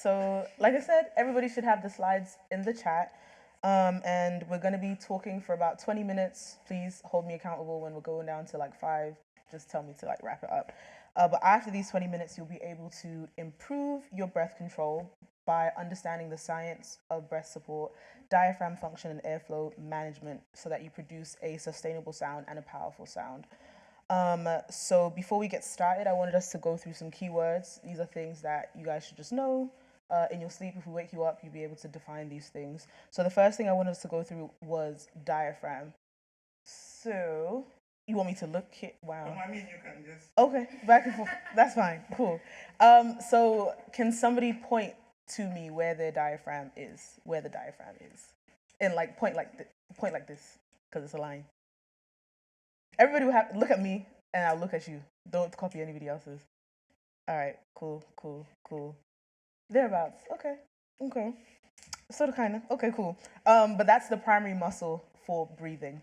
so like I said, everybody should have the slides in the chat. And we're going to be talking for about 20 minutes. Please hold me accountable when we're going down to like 5. Just tell me to like wrap it up. But after these 20 minutes, you'll be able to improve your breath control by understanding the science of breath support, diaphragm function, and airflow management so that you produce a sustainable sound and a powerful sound. So before we get started, I wanted us to go through some keywords. These are things that you guys should just know. In your sleep, if we wake you up, you'll be able to define these things. So the first thing I wanted us to go through was diaphragm. So you want me to look here? Wow. I mean, you can just. Okay, back and forth. That's fine. Cool. So can somebody point to me where their diaphragm is? Where the diaphragm is? And like point like this, because it's a line. Everybody will have look at me, and I'll look at you. Don't copy anybody else's. All right. Cool. Thereabouts. Okay. Sort of, kind of. Okay, cool. But that's the primary muscle for breathing.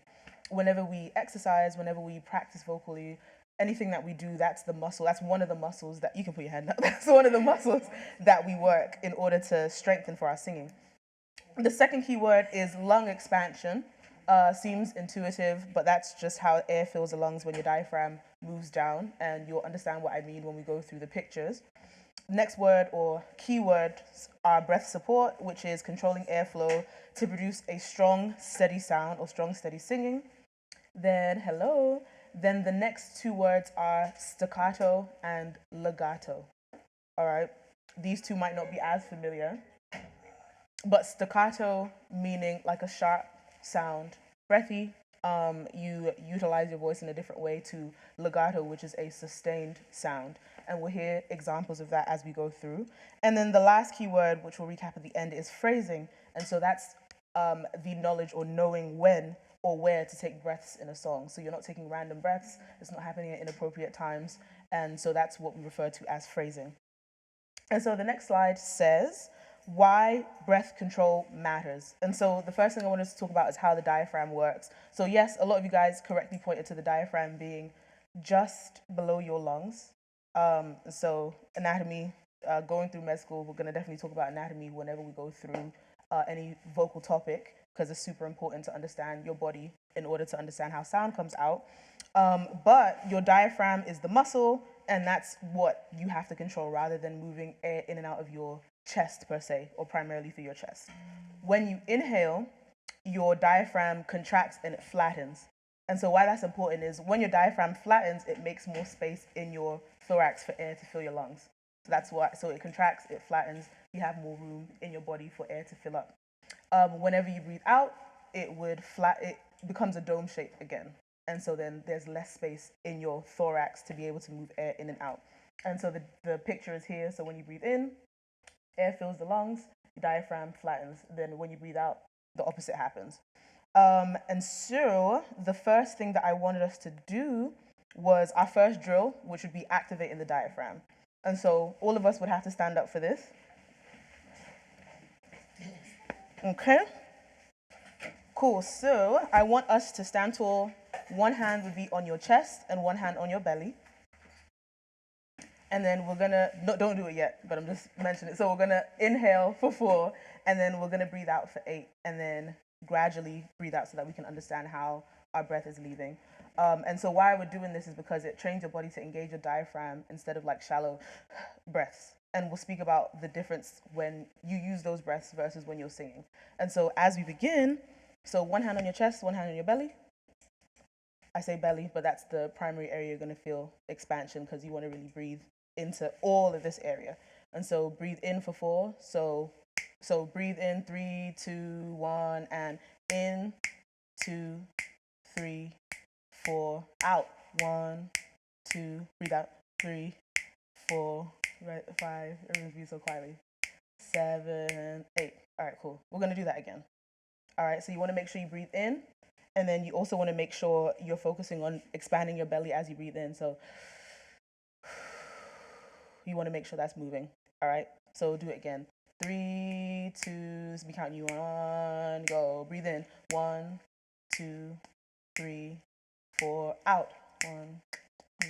Whenever we exercise, whenever we practice vocally, anything that we do, that's the muscle. That's one of the muscles that you can put your hand up. That's one of the muscles that we work in order to strengthen for our singing. The second keyword is lung expansion. Seems intuitive, but that's just how air fills the lungs when your diaphragm moves down, and you'll understand what I mean when we go through the pictures. Next word or keywords are breath support, which is controlling airflow to produce a strong, steady sound or strong, steady singing. Then the next two words are staccato and legato. All right. These two might not be as familiar, but staccato meaning like a sharp sound, breathy. You utilize your voice in a different way to legato, which is a sustained sound. And we'll hear examples of that as we go through. And then the last keyword, which we'll recap at the end, is phrasing. And so that's the knowledge or knowing when or where to take breaths in a song. So you're not taking random breaths. It's not happening at inappropriate times. And so that's what we refer to as phrasing. And so the next slide says why breath control matters. And so the first thing I wanted to talk about is how the diaphragm works. So yes, a lot of you guys correctly pointed to the diaphragm being just below your lungs. So anatomy, going through med school, we're going to definitely talk about anatomy whenever we go through any vocal topic, because it's super important to understand your body in order to understand how sound comes out. But your diaphragm is the muscle, and that's what you have to control rather than moving air in and out of your chest per se, or primarily through your chest. When you inhale, your diaphragm contracts and it flattens. And so why that's important is when your diaphragm flattens, it makes more space in your thorax for air to fill your lungs. So that's why. So it contracts, it flattens. You have more room in your body for air to fill up. Whenever you breathe out, it becomes a dome shape again. And so then there's less space in your thorax to be able to move air in and out. And so the picture is here. So when you breathe in, air fills the lungs, your diaphragm flattens. Then when you breathe out, the opposite happens. And so the first thing that I wanted us to do was our first drill, which would be activating the diaphragm. And so all of us would have to stand up for this. Okay. Cool. So I want us to stand tall. One hand would be on your chest and one hand on your belly. And then we're gonna, no, don't do it yet, but I'm just mentioning it. So we're gonna inhale for 4, and then we're gonna breathe out for 8, and then gradually breathe out so that we can understand how our breath is leaving. And so why we're doing this is because it trains your body to engage your diaphragm instead of like shallow breaths. And we'll speak about the difference when you use those breaths versus when you're singing. And so as we begin, so one hand on your chest, one hand on your belly. I say belly, but that's the primary area you're going to feel expansion because you want to really breathe into all of this area. And so breathe in for 4. So breathe in 3, 2, 1, and in 2, 3, 4, out 1, 2, breathe out 3, 4, 5. Everyone's breathing so quietly. 7, 8. All right, cool. We're gonna do that again. All right. So you want to make sure you breathe in, and then you also want to make sure you're focusing on expanding your belly as you breathe in. So you want to make sure that's moving. All right. So do it again. 3, 2. So be counting you on. Go. Breathe in. 1, 2, 3, 4. Out. 1, 2.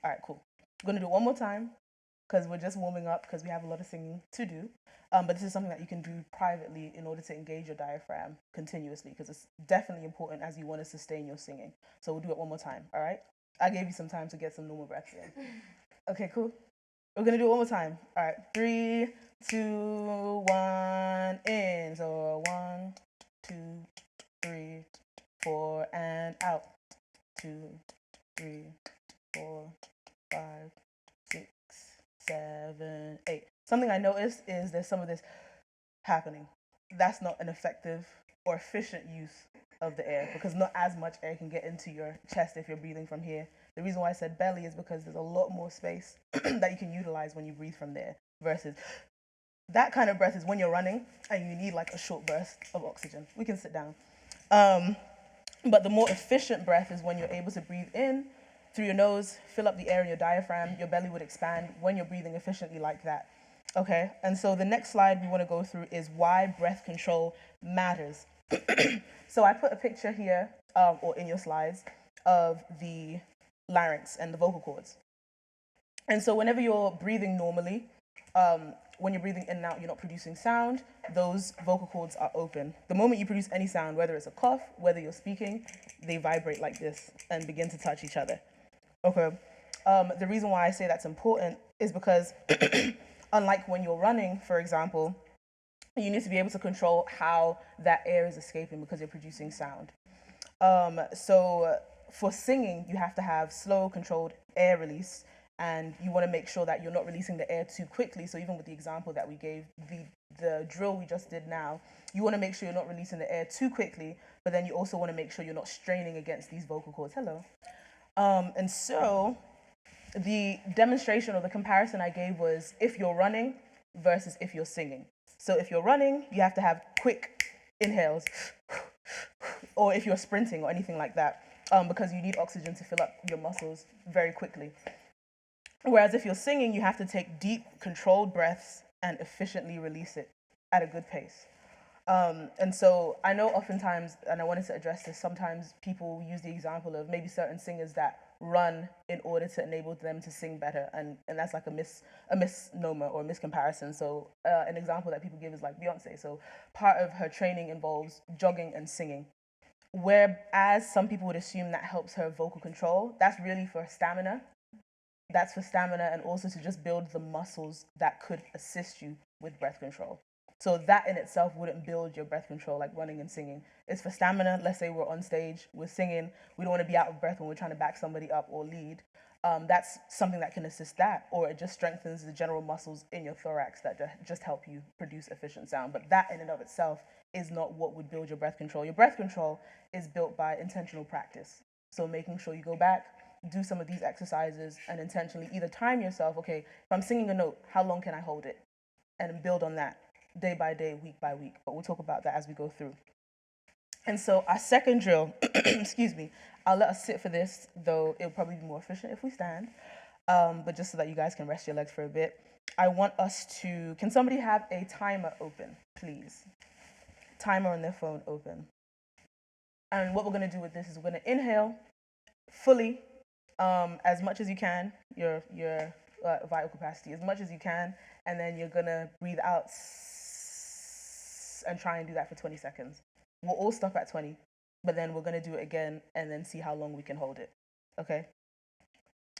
All right, cool. We're going to do it one more time because we're just warming up because we have a lot of singing to do. But this is something that you can do privately in order to engage your diaphragm continuously because it's definitely important as you want to sustain your singing. So we'll do it one more time, all right? I gave you some time to get some normal breaths in. Okay, cool. We're going to do it one more time. All right, 3, 2, 1, in. So 1, 2, 3, 4, and out. 2, 3, 4, 5, 6, 7, 8. Something I noticed is there's some of this happening. That's not an effective or efficient use of the air because not as much air can get into your chest if you're breathing from here. The reason why I said belly is because there's a lot more space that you can utilize when you breathe from there versus that kind of breath is when you're running and you need like a short burst of oxygen. We can sit down. But the more efficient breath is when you're able to breathe in through your nose, fill up the air in your diaphragm, your belly would expand when you're breathing efficiently like that. Okay, and so the next slide we want to go through is why breath control matters. So I put a picture here, or in your slides, of the larynx and the vocal cords. And so whenever you're breathing normally, when you're breathing in and out, you're not producing sound, those vocal cords are open. The moment you produce any sound, whether it's a cough, whether you're speaking, they vibrate like this and begin to touch each other. Okay. The reason why I say that's important is because unlike when you're running, for example, you need to be able to control how that air is escaping because you're producing sound. So for singing, you have to have slow, controlled air release, and you want to make sure that you're not releasing the air too quickly. So even with the example that we gave, the drill we just did now, you want to make sure you're not releasing the air too quickly, but then you also want to make sure you're not straining against these vocal cords. Hello. And so the demonstration or the comparison I gave was if you're running versus if you're singing. So if you're running, you have to have quick inhales, or if you're sprinting or anything like that, because you need oxygen to fill up your muscles very quickly. Whereas if you're singing, you have to take deep, controlled breaths and efficiently release it at a good pace. And so I know oftentimes, and I wanted to address this, sometimes people use the example of maybe certain singers that run in order to enable them to sing better, and that's like a misnomer or a miscomparison. So an example that people give is like Beyonce. So part of her training involves jogging and singing. Whereas some people would assume that helps her vocal control, that's really for stamina. That's for stamina and also to just build the muscles that could assist you with breath control. So that in itself wouldn't build your breath control like running and singing. It's for stamina. Let's say we're on stage, we're singing, we don't want to be out of breath when we're trying to back somebody up or lead. That's something that can assist that, or it just strengthens the general muscles in your thorax that just help you produce efficient sound. But that in and of itself is not what would build your breath control. Your breath control is built by intentional practice. So making sure you go back, do some of these exercises, and intentionally either time yourself, okay, if I'm singing a note, how long can I hold it? And build on that day by day, week by week. But we'll talk about that as we go through. And so our second drill, excuse me, I'll let us sit for this, though it'll probably be more efficient if we stand. But just so that you guys can rest your legs for a bit, I want us to, can somebody have a timer open, please? Timer on their phone open. And what we're going to do with this is we're going to inhale fully, as much as you can, your vital capacity, as much as you can, and then you're going to breathe out and try and do that for 20 seconds. We'll all stop at 20, but then we're going to do it again and then see how long we can hold it. Okay?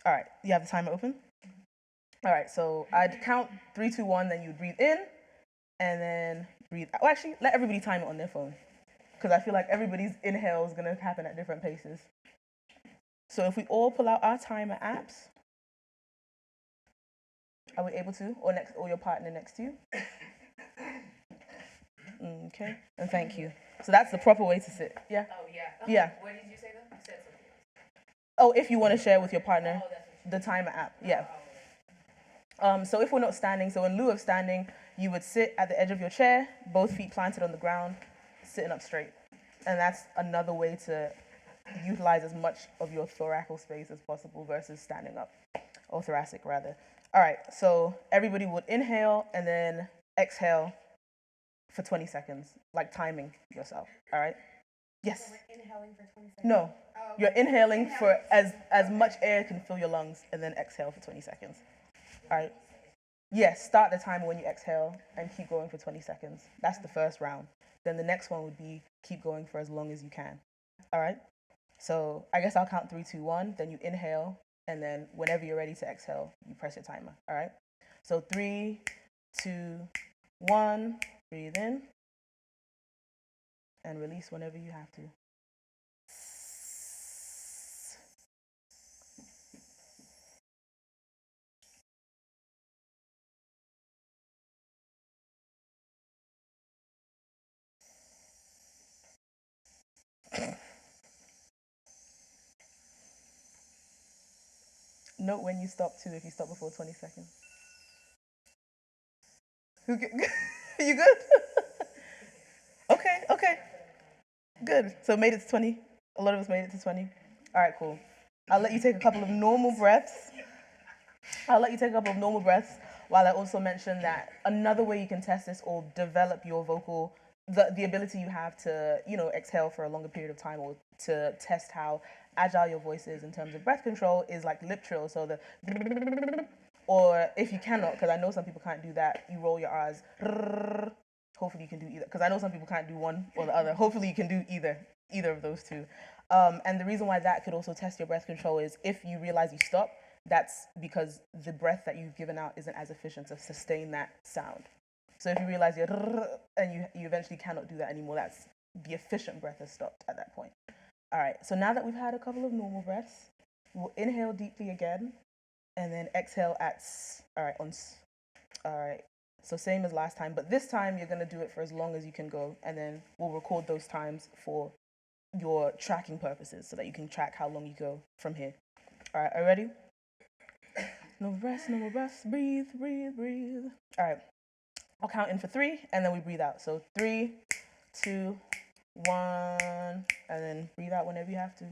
All right. You have the timer open? All right. So I'd count 3, 2, 1, then you'd breathe in and then breathe out. Well, actually, let everybody time it on their phone because I feel like everybody's inhale is going to happen at different paces. So if we all pull out our timer apps, are we able to? Or your partner next to you? Okay, and thank you. So that's the proper way to sit. Yeah? Oh, yeah. Yeah. What did you say though? You said something else. Oh, if you want to share with your partner the timer app. Yeah. So if we're not standing, so in lieu of standing, you would sit at the edge of your chair, both feet planted on the ground, sitting up straight. And that's another way to utilize as much of your thoracic space as possible versus standing up, or thoracic rather. All right, so everybody would inhale and then exhale for 20 seconds, like timing yourself, all right? Yes. So we're inhaling for 20 seconds. No. Oh, You're inhaling for as much air can fill your lungs, and then exhale for 20 seconds. All right. Yes, start the timer when you exhale and keep going for 20 seconds. That's the first round. Then the next one would be keep going for as long as you can. All right? So I guess I'll count 3, 2, 1. Then you inhale, and then whenever you're ready to exhale, you press your timer. All right? So 3, 2, 1. Breathe in and release whenever you have to. Note when you stop too, if you stop before 20 seconds. You good? Okay. Good. So made it to 20. A lot of us made it to 20. All right, cool. I'll let you take a couple of normal breaths. While I also mention that another way you can test this or develop your vocal, the ability you have to, exhale for a longer period of time, or to test how agile your voice is in terms of breath control, is like lip trill. So or if you cannot, because I know some people can't do that, you roll your R's. Hopefully you can do either, because I know some people can't do one or the other. Hopefully you can do either of those two. And the reason why that could also test your breath control is if you realize you stop, that's because the breath that you've given out isn't as efficient to sustain that sound. So if you realize and you eventually cannot do that anymore, that's the efficient breath has stopped at that point. All right, so now that we've had a couple of normal breaths, we'll inhale deeply again, and then exhale all right, so same as last time, but this time you're gonna do it for as long as you can go, and then we'll record those times for your tracking purposes so that you can track how long you go from here. All right, are you ready? No more breaths, breathe. All right, I'll count in for 3, and then we breathe out. So 3, 2, 1, and then breathe out whenever you have to.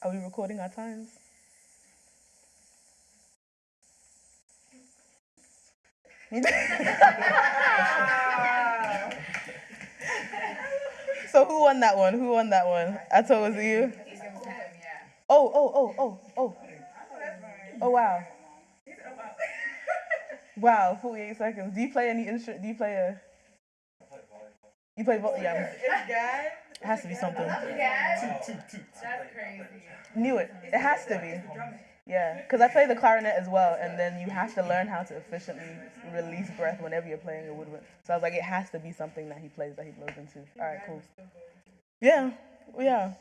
Are we recording our times? So who won that one? I told it was you. Oh. Oh, wow. Wow, 48 seconds. Do you play any instrument? You play volleyball? Yeah. It has to be something. That's crazy. Knew it. It has to be. Yeah, because I play the clarinet as well, and then you have to learn how to efficiently release breath whenever you're playing a woodwind. So I was like, it has to be something that he plays, that he blows into. All right, cool. Yeah,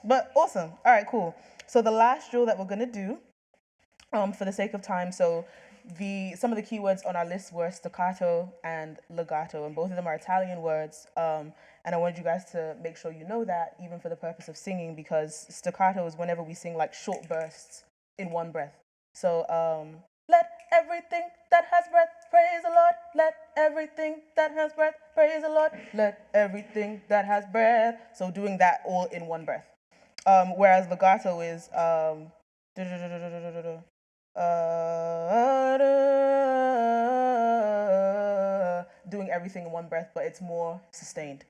but awesome. All right, cool. So the last drill that we're gonna do, for the sake of time, so some of the keywords on our list were staccato and legato, and both of them are Italian words. And I wanted you guys to make sure you know that, even for the purpose of singing, because staccato is whenever we sing like short bursts in one breath. So let everything that has breath praise the Lord. Let everything that has breath praise the Lord. Let everything that has breath. So doing that all in one breath. Whereas legato is doing everything in one breath, but it's more sustained.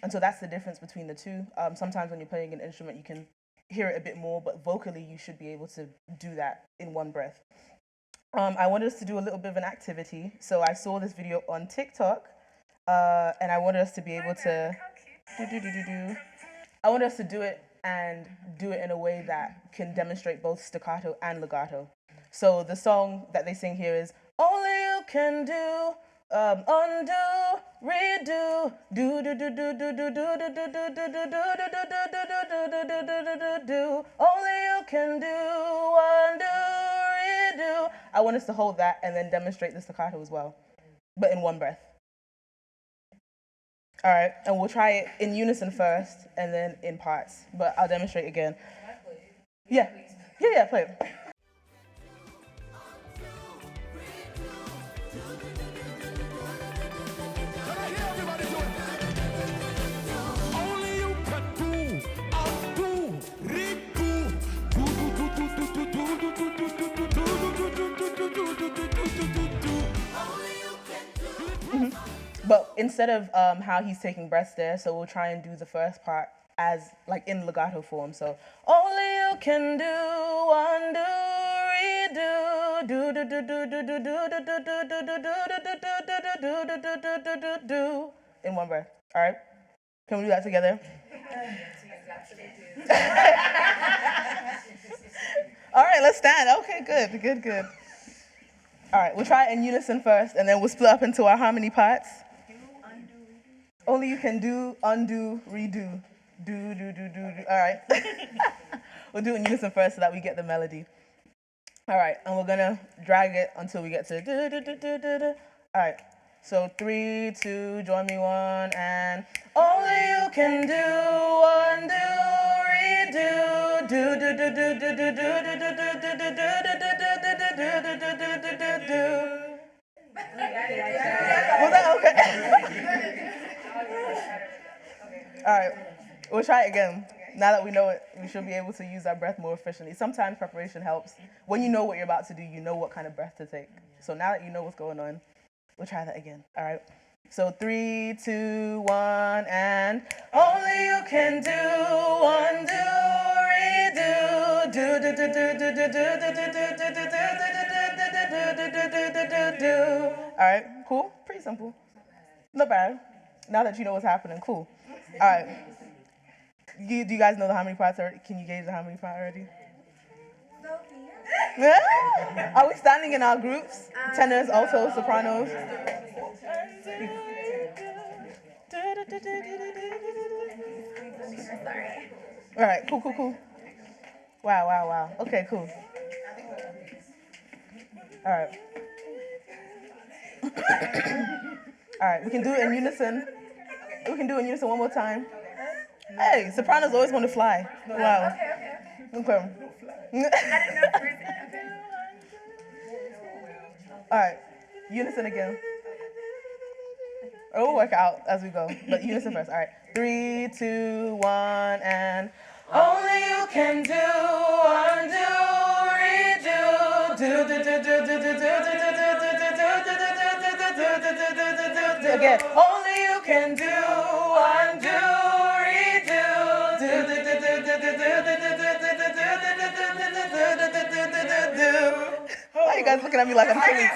And so that's the difference between the two. Sometimes when you're playing an instrument, you can hear it a bit more, but vocally you should be able to do that in one breath. I wanted us to do a little bit of an activity. So I saw this video on TikTok, and I wanted us to be able to I wanted us to do it in a way that can demonstrate both staccato and legato. So the song that they sing here is "Only You Can Do, undo, redo, do do do do do do do do do do do do do do do. Only you can do, undo, redo." I want us to hold that and then demonstrate the staccato as well, but in one breath. All right, and we'll try it in unison first, and then in parts. But I'll demonstrate again. Yeah, play it. But instead of how he's taking breaths there, so we'll try and do the first part as like in legato form. So only you can do, undo, redo, do do do do do do do do do do do do do do do in one breath. All right, can we do that together? All right, let's stand. Okay, good. All right, we'll try it in unison first, and then we'll split up into our harmony parts. Only you can do, undo, redo. Do. All right. We'll do it in unison first so that we get the melody. All right, and we're going to drag it until we get to do. All right, so 3, 2, join me 1, and only you can do, undo, redo. Do. Was that okay? All right, we'll try it again. Now that we know it, we should be able to use our breath more efficiently. Sometimes preparation helps. When you know what you're about to do, you know what kind of breath to take. So now that you know what's going on, we'll try that again. All right. So 3, 2, 1, and only you can do, undo, redo. Do. All right, cool. Pretty simple. Not bad. Now that you know what's happening, cool. All right. Do you guys know the harmony parts already? Can you gauge the harmony part already? Are we standing in our groups? Tenors, altos, sopranos? All right, cool. Wow. Okay, cool. All right. All right, we can do it in unison. We can do it in unison one more time. Hey, sopranos always want to fly. Wow. Okay. All right, unison again. It'll work out as we go, but unison first. All right, 3, 2, 1, and only you can do, undo, redo, do. Again, only you can do, undo, redo, do. Why are you guys looking at me like I'm killing?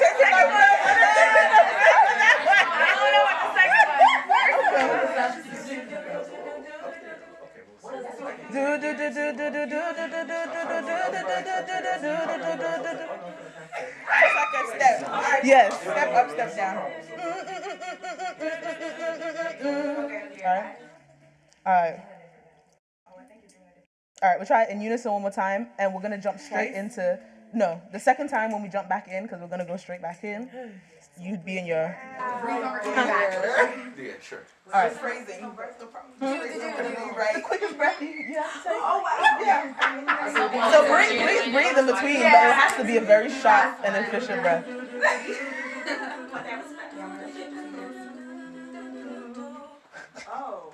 Yes. Step up, step down. All right, we'll try it in unison one more time, and we're going to jump straight into... No, the second time when we jump back in, because we're going to go straight back in, you'd be in your... Yeah, sure. All right. Phrasing. The quickest breath you have to take. Oh, wow. Yeah. So please breathe in between, but it has to be a very sharp and efficient breath. All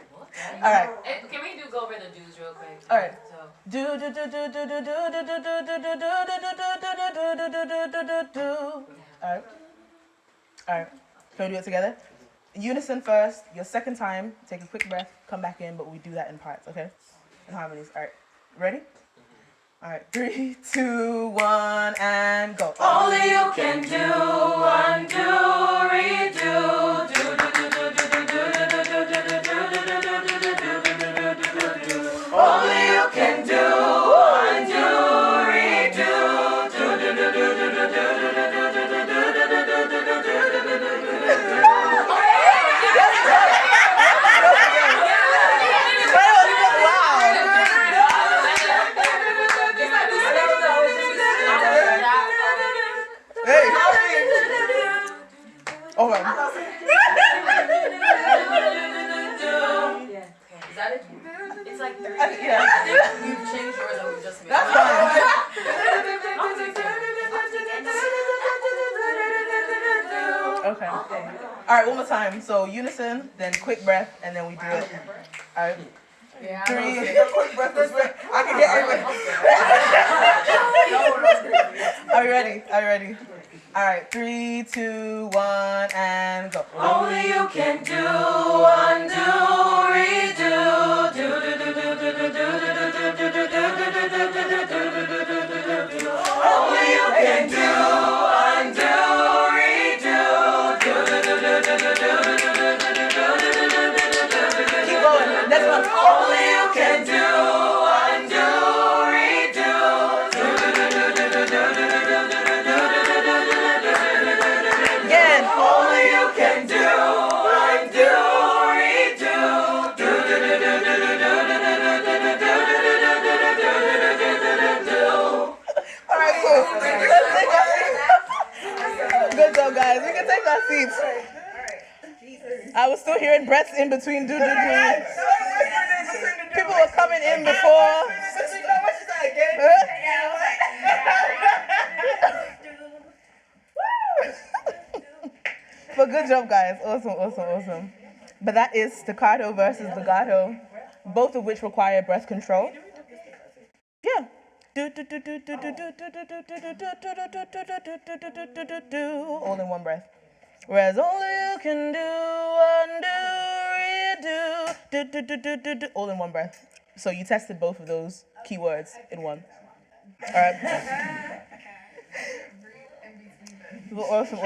right. Can we go over the do's real quick? All right. All right. Can we do it together? Unison first. Your second time, take a quick breath, come back in, but we do that in parts, okay? In harmonies. All right. Ready? All right. 3, 2, 1, and go. Only you can do, undo, redo, do. Only you can do, undo, redo, All right. Yeah. We've changed yours and we've just made That's it. fine. Okay. All right, one more time. So unison, then quick breath, and then we do it. All right. Yeah, 3. Quick breath this way. I can get everybody. Are you ready? Are you ready? All right. 3, 2, 1, and go. Only you can do, undo, redo, do do do do do do do do do do. Only you can do, undo, redo, do do do do do do do. Keep going. Next one. Only you can do, undo, redo, do do do do do do do. Again. Only you can do, undo, redo, do do do do do do do. All right, cool. Let's take our seats. Good job, guys. We can take our seats. I was still hearing breaths in between. Do. People were coming in before. But good job, guys. Awesome. But that is staccato versus legato, both of which require breath control. Yeah. All in one breath. Whereas only you can do, undo, redo, all in one breath. So you tested both of those keywords in one. All right. Awesome.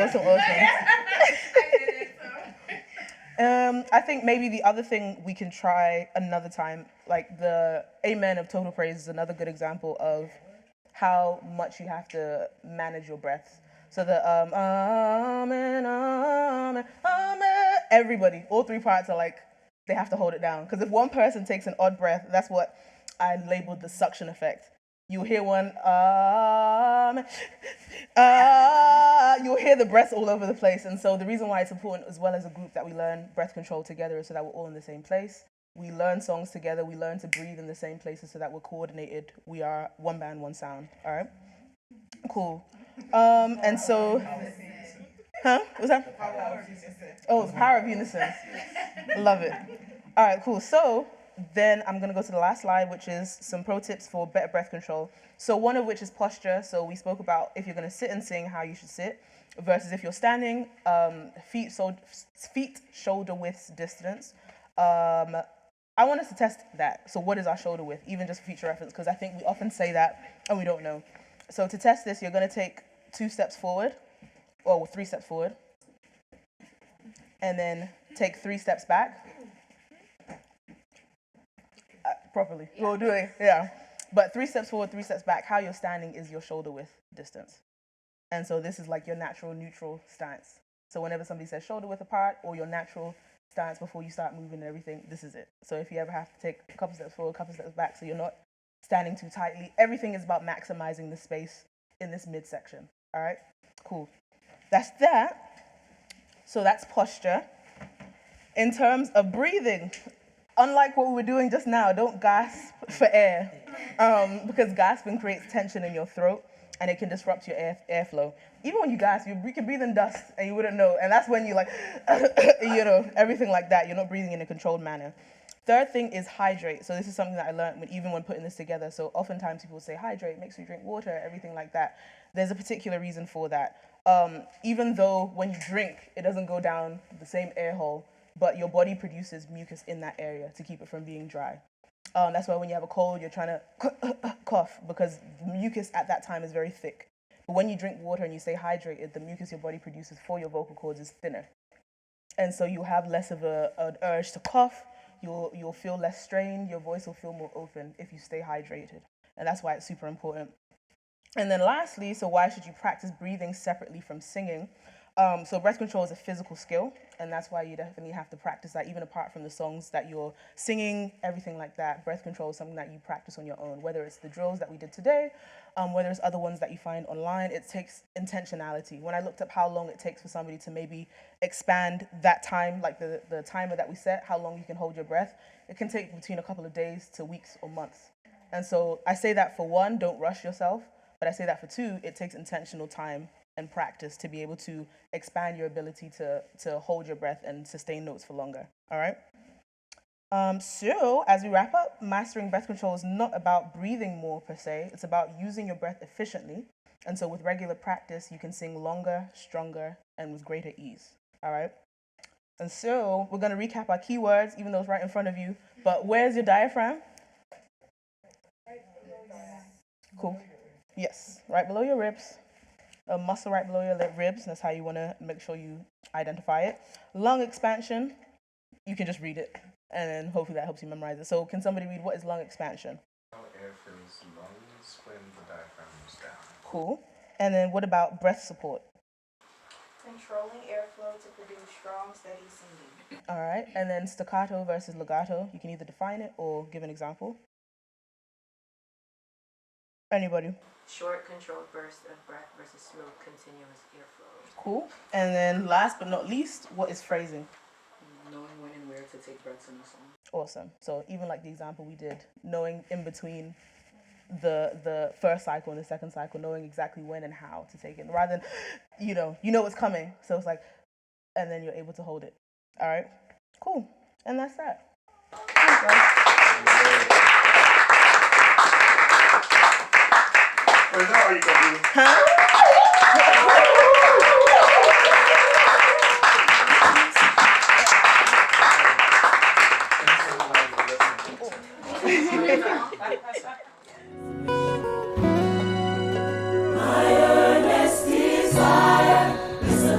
I think maybe the other thing we can try another time, like the Amen of total praise is another good example of how much you have to manage your breaths. So the amen, amen, amen, everybody, all 3 parts are like, they have to hold it down. Because if one person takes an odd breath, that's what I labeled the suction effect. You'll hear one, you'll hear the breaths all over the place. And so the reason why it's important as well as a group that we learn breath control together is so that we're all in the same place. We learn songs together. We learn to breathe in the same places so that we're coordinated. We are one band, one sound. All right? Cool. And so, what's that? Oh, the power of unison. Love it. All right, cool. So then I'm going to go to the last slide, which is some pro tips for better breath control. So one of which is posture. So we spoke about if you're going to sit and sing, how you should sit, versus if you're standing, feet shoulder width distance. I want us to test that. So what is our shoulder width, even just for future reference, because I think we often say that and we don't know. So to test this, you're going to take 2 steps forward, or 3 steps forward, and then take 3 steps back. Properly. Yeah. We'll do it, yeah. But 3 steps forward, 3 steps back. How you're standing is your shoulder width distance. And so this is like your natural neutral stance. So whenever somebody says shoulder width apart or your natural stance before you start moving and everything, this is it. So if you ever have to take a couple steps forward, a couple steps back, so you're not standing too tightly, everything is about maximizing the space in this midsection. All right? Cool. That's that. So that's posture. In terms of breathing, unlike what we were doing just now, don't gasp for air, because gasping creates tension in your throat and it can disrupt your airflow. Even when you gasp, you can breathe in dust and you wouldn't know, and that's when you like, everything like that. You're not breathing in a controlled manner. Third thing is hydrate. So this is something that I learned even when putting this together. So oftentimes people say hydrate, make sure you drink water, everything like that. There's a particular reason for that. Even though when you drink, it doesn't go down the same air hole, but your body produces mucus in that area to keep it from being dry. That's why when you have a cold, you're trying to cough, because mucus at that time is very thick. But when you drink water and you stay hydrated, the mucus your body produces for your vocal cords is thinner. And so you have less of an urge to cough, you'll feel less strained, your voice will feel more open if you stay hydrated. And that's why it's super important. And then lastly, so why should you practice breathing separately from singing? So breath control is a physical skill, and that's why you definitely have to practice that, even apart from the songs that you're singing, everything like that. Breath control is something that you practice on your own, whether it's the drills that we did today, whether it's other ones that you find online. It takes intentionality. When I looked up how long it takes for somebody to maybe expand that time, like the timer that we set, how long you can hold your breath, it can take between a couple of days to weeks or months. And so I say that for one, don't rush yourself, but I say that for two, it takes intentional time and practice to be able to expand your ability to hold your breath and sustain notes for longer. All right. So as we wrap up, mastering breath control is not about breathing more per se. It's about using your breath efficiently. And so with regular practice, you can sing longer, stronger, and with greater ease. All right. And so we're going to recap our keywords, even though it's right in front of you. But where's your diaphragm? Cool. Yes, right below your ribs. A muscle right below your ribs. That's how you want to make sure you identify it. Lung expansion, you can just read it, and then hopefully that helps you memorize it. So can somebody read what is lung expansion? How air fills lungs when the diaphragm is down. Cool. And then what about breath support? Controlling airflow to produce strong, steady singing. All right. And then staccato versus legato, you can either define it or give an example. Anybody? Short, controlled burst of breath versus smooth, continuous airflow. Cool. And then last but not least, what is phrasing? Knowing when and where to take breaths in the song. Awesome. So even like the example we did, knowing in between the first cycle and the second cycle, knowing exactly when and how to take it, rather than, you know what's coming. So it's like, and then you're able to hold it. All right. Cool. And that's that. Thanks, guys. Wait, is that all you can do? Huh? My earnest desire is a